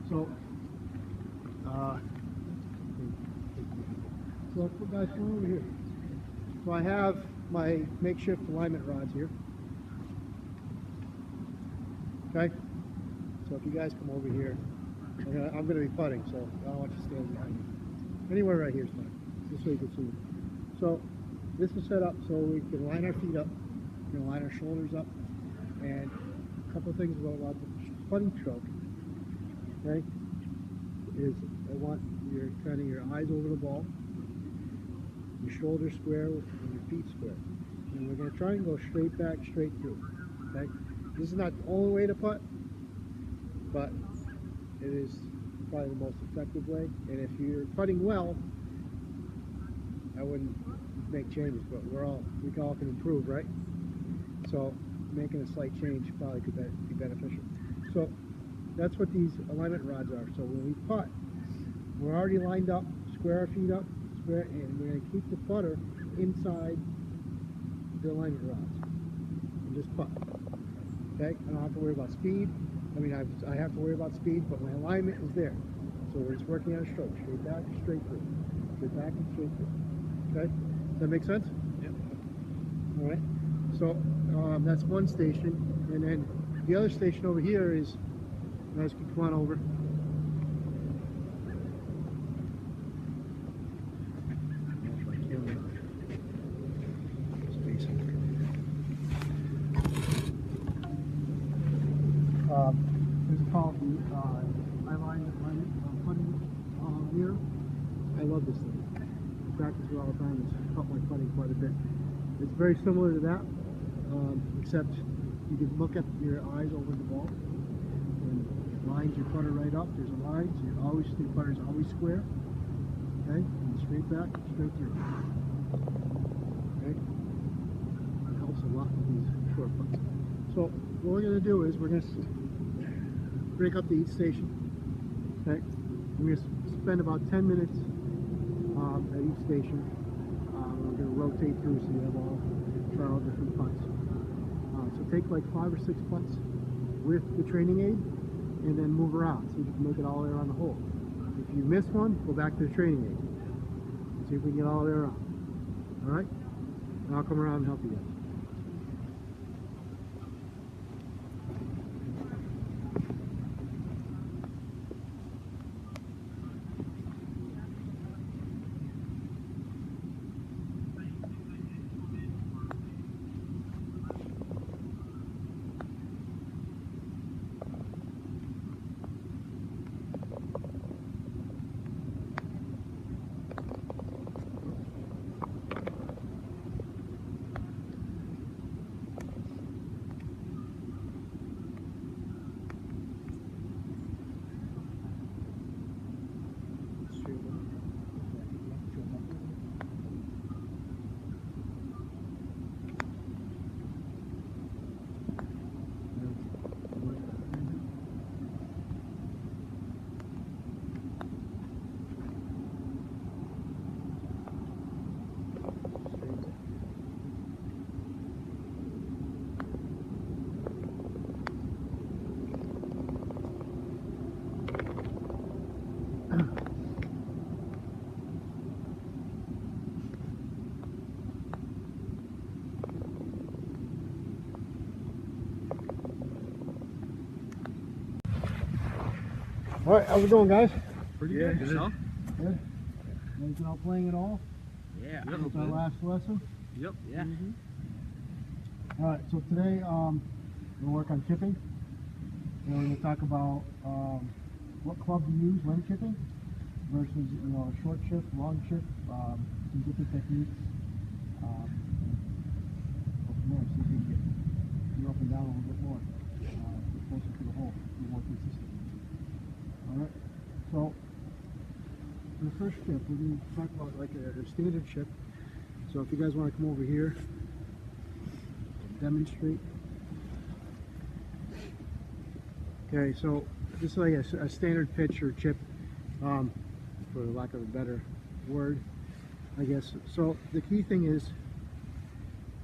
So, guys, come over here. So I have my makeshift alignment rods here. Okay? So if you guys come over here, I'm gonna be putting, so I don't want you standing behind me. Anywhere right here is fine. This way you can see me. So this is set up so we can line our feet up, we can line our shoulders up, and a couple of things about the putting stroke, okay, is I want your kind of your eyes over the ball, your shoulders square, and your feet square. And we're going to try and go straight back, straight through, okay? This is not the only way to putt, but it is probably the most effective way. And if you're putting well, I wouldn't make changes, but we all can improve, right? So making a slight change probably could be beneficial. So that's what these alignment rods are. So when we putt, we're already lined up, square our feet up, square, and we're going to keep the putter inside the alignment rods and just putt. Okay, I don't have to worry about speed. I mean, I have to worry about speed, but my alignment is there. So we're just working on a stroke, straight back, straight through, straight back and straight through. Okay, does that make sense? Yep. All right. So that's one station, and then the other station over here is, you guys can come on over. This is called the Eyeline putting mirror. I love this thing. I practice it all the time. It's helped my putting quite a bit. It's very similar to that, except you can look at your eyes over the ball and it lines your putter right up. There's a line, so your putter is always square. Okay, and straight back, straight through. Okay, it helps a lot with these short putts. So what we're going to do is we're going to break up the each station. Okay, we're going to spend about 10 minutes at each station. We're going to rotate through so you have try all different putts. So take like 5 or 6 putts with the training aid and then move around. See if you can make it all the way around the hole. If you miss one, go back to the training aid. See if we can get all the way around. Alright? And I'll come around and help you guys. All right, how's it going, guys? Pretty good. Yourself? Good. You guys been out playing at all? Yeah. Since our last lesson? Yep. Yeah. All right, so today we're going to work on chipping. And we're going to talk about what club to use when chipping versus, short chip, long chip, some different techniques. Go from there, see if we can get you up and down a little bit more, closer to the hole, be more consistent. All right, so the first chip, we're going to talk about like a standard chip. So if you guys want to come over here, demonstrate. Okay, so just like a standard pitch or chip, for lack of a better word, I guess. So the key thing is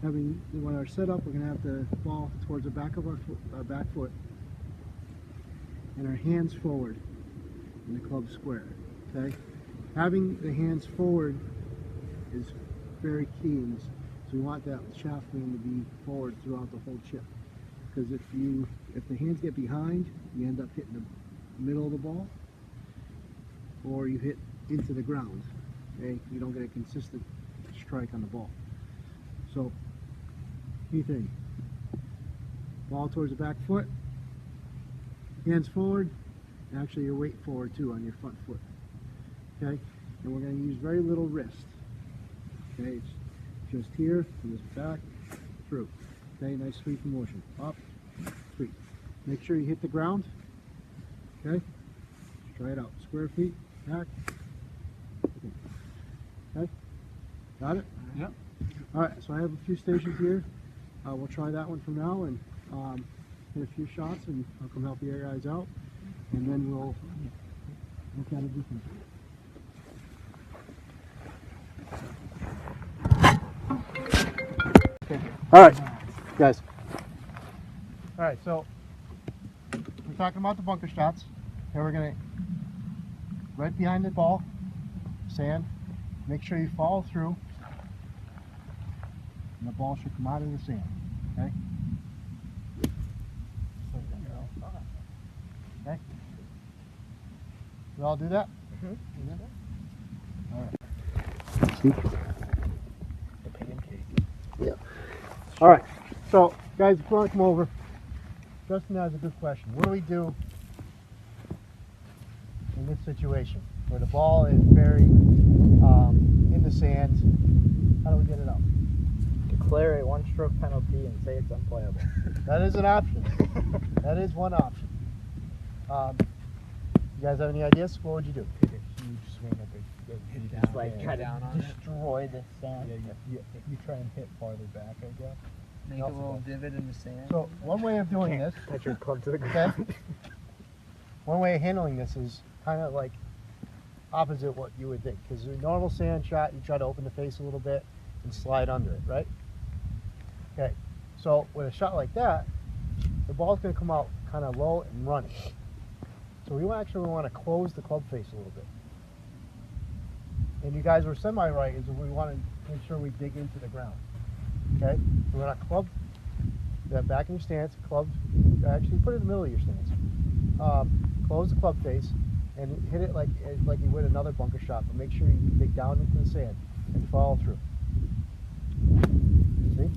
having when our setup, we're going to have the ball towards the back of our back foot, and our hands forward. and the club square. Okay, having the hands forward is very key in this. So we want that shaft lean to be forward throughout the whole chip. Because if the hands get behind, you end up hitting the middle of the ball, or you hit into the ground. Okay, you don't get a consistent strike on the ball. So, key thing: ball towards the back foot, hands forward, and actually your weight forward too on your front foot. Okay, and we're going to use very little wrist. Okay, it's just here from this back through. Okay, nice sweep motion. Up, sweep. Make sure you hit the ground. Okay, try it out. Square feet, back. Okay, got it? Yep. All right, so I have a few stations here. We'll try that one from now and hit a few shots, and I'll come help the air guys out, and then we'll look at it differently. All right, guys. All right, so we're talking about the bunker shots. Here we're gonna, right behind the ball, sand, make sure you follow through, and the ball should come out of the sand, okay? Okay? You all do that? All right. See? Yeah. All right. So, guys, if you want to come over, Justin has a good question. What do we do in this situation where the ball is very in the sand? How do we get it out? Declare a one-stroke penalty and say it's unplayable. That is an option. That is one option. You guys have any ideas? What would you do? Take a huge swing at the hit it Just down, like try down to on destroy the sand. it. You try and hit farther back, I guess. Make a little divot in the sand. So, one way of doing this, Touch your club to the okay? ground. One way of handling this is kind of like opposite what you would think. Because a normal sand shot, you try to open the face a little bit and slide under it, right? Okay, so with a shot like that, the ball's going to come out kind of low and running. So we actually want to close the club face a little bit. And you guys were semi-right, is we want to make sure we dig into the ground. Okay, we're going to club that back in your stance, club, actually put it in the middle of your stance. Close the club face and hit it like you would another bunker shot, but make sure you dig down into the sand and follow through. See?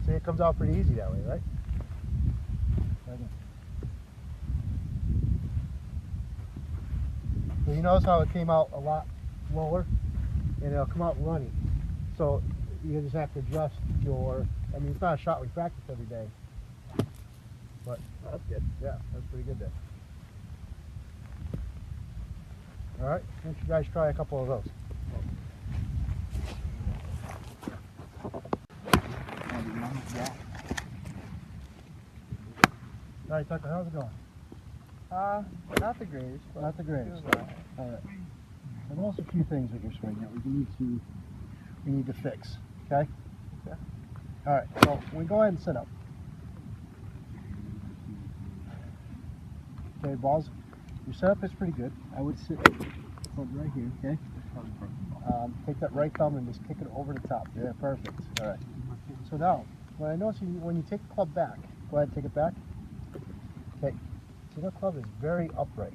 See, it comes out pretty easy that way, right? So you notice how it came out a lot lower, and it'll come out running. So you just have to adjust your, I mean, it's not a shot we practice every day, but That's good. yeah, that's pretty good there. All right, why don't you guys try a couple of those? All right, Tucker, how's it going? Not the greatest. But Not the greatest. it was All right. And there's a few things with your swing that we need to fix. Okay? Okay. All right. So we go ahead and set up. Okay, balls. Your setup is pretty good. I would sit club right here. Okay. Take that right thumb and just kick it over the top. Yeah, perfect. All right. So now, what I notice when you take the club back, go ahead and take it back. Okay. See, that club is very upright.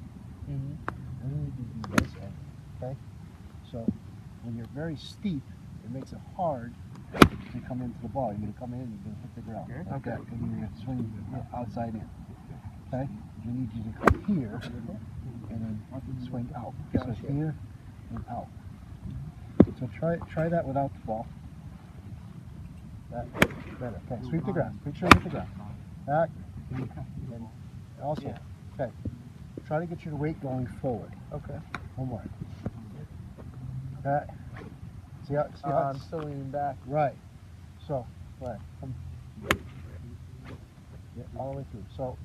I need to do this end, okay? So when you're very steep, it makes it hard to come into the ball. You're going to come in and you're going to hit the ground. Okay. And you're going to swing outside in. Okay? We need you to come here and then swing out. So here and out. So try that without the ball. That better. Okay. Sweep the ground. Make sure you hit the ground. Back. And also. Okay. Try to get your weight going forward. Okay. One more. Okay. See how I'm still leaning back. right. So, right. Come. Yeah, all the way through. So,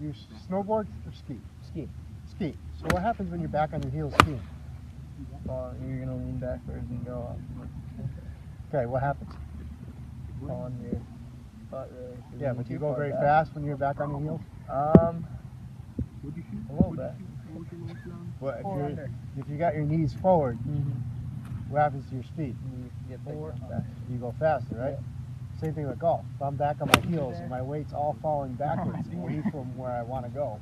you snowboard or ski? Ski. Ski. So what happens when you're back on your heels skiing? You're gonna lean backwards and go up. Okay, what happens? On your butt really. Yeah, but Too you go far very back. fast when you're back on your heels? A little bit. But Four under. if you got your knees forward, Mm-hmm. what happens to your speed? You get Four bigger. under. You go faster, right? Same thing with golf. If I'm back on my heels and my weight's all falling backwards away from where I want to go.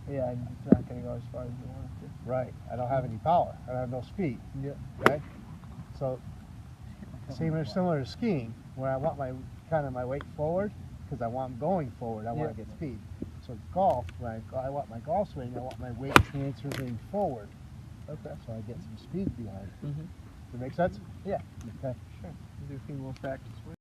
Yeah, and it's not going to go as far as you want it to. Right. I don't have any power. I have no speed. Yep. Okay. So similar to skiing, where I want my weight forward because I want going forward. I want to get speed. So golf, when I want my golf swing, I want my weight transferring forward. Okay. So I get some speed behind it. Mm-hmm. Does that make sense? Yeah. Okay. Sure. Do a few more practice swings.